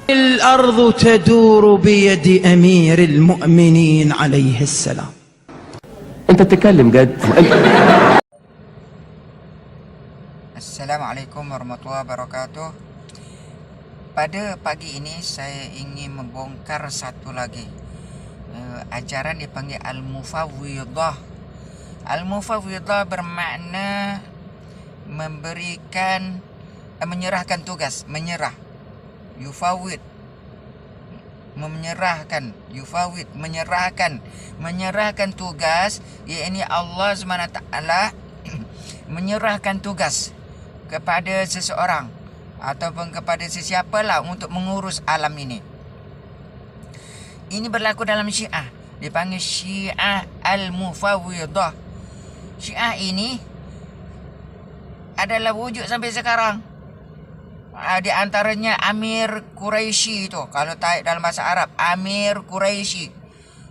الأرض تدور بيد أمير المؤمنين عليه السلام. أنت بتتكلم جد؟ Assalamualaikum warahmatullahi wabarakatuh. Pada pagi ini saya ingin membongkar satu lagi ajaran dipanggil Al-Mufawwidah. Al-Mufawwidah bermakna memberikan menyerahkan tugas, menyerah. Yufawwid, Yufawwid, menyerahkan tugas, yakni Allah SWT menyerahkan tugas kepada seseorang ataupun kepada sesiapalah untuk mengurus alam ini. Ini berlaku dalam Syiah, dipanggil Syiah Al-Mufawwidah. Syiah ini adalah wujud sampai sekarang. Di antaranya Amir Quraisy itu, kalau tajuk dalam bahasa Arab, Amir Quraisy.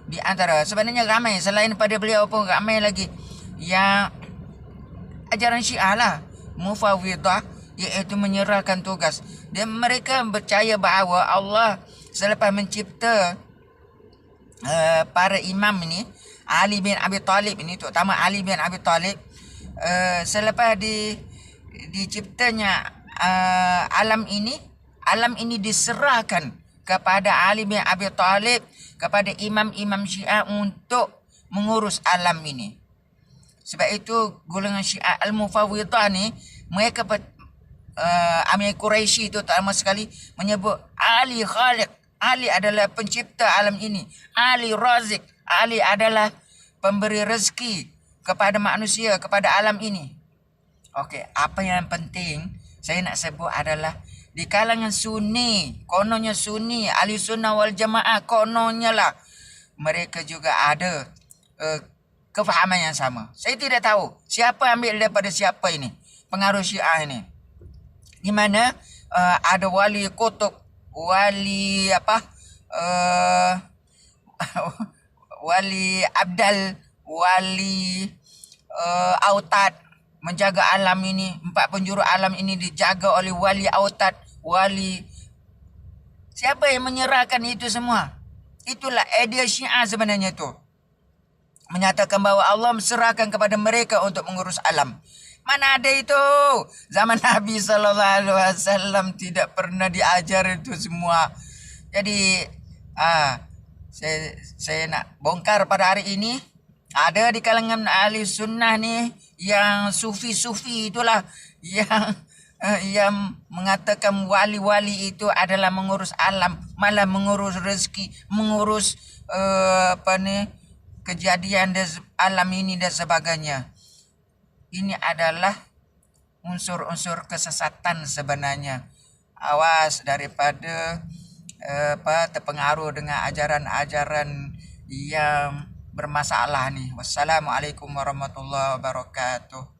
Di antara, sebenarnya ramai, selain pada beliau pun ramai lagi yang ajaran Syiah lah, Mufawwidah, iaitu menyerahkan tugas. Dan mereka percaya bahawa Allah selepas mencipta para imam ini, Ali bin Abi Talib ini, terutama Ali bin Abi Talib, selepas diciptanya alam ini diserahkan kepada Ali bin Abi Talib, kepada imam-imam Syiah untuk mengurus alam ini. Sebab itu golongan Syiah Al-Mufawwidah ni, mereka Amir Quraisy itu terutama sekali menyebut Ali Khaliq, Ali adalah pencipta alam ini, Ali Razik, Ali adalah pemberi rezeki kepada manusia, kepada alam ini. Okey, apa yang penting saya nak sebut adalah di kalangan Sunni, kononnya Sunni, Ahli Sunnah wal Jamaah, kononnya lah mereka juga ada kefahaman yang sama. Saya tidak tahu siapa ambil daripada siapa ini, pengaruh Syiah ini. Di mana ada wali kutub, wali wali abdal, wali autad, menjaga alam ini, 4 penjuru alam ini dijaga oleh wali autad, wali. Siapa yang menyerahkan itu semua? Itulah idea Syiah sebenarnya tu. Menyatakan bahawa Allah serahkan kepada mereka untuk mengurus alam. Mana ada itu? Zaman Nabi SAW tidak pernah diajar itu semua. Jadi saya nak bongkar pada hari ini. Ada di kalangan ahli sunnah ni yang sufi-sufi itulah yang mengatakan wali-wali itu adalah mengurus alam, malah mengurus rezeki, mengurus kejadian alam ini dan sebagainya. Ini adalah unsur-unsur kesesatan sebenarnya. Awas daripada terpengaruh dengan ajaran-ajaran yang bermasalah ni. Wassalamualaikum warahmatullahi wabarakatuh.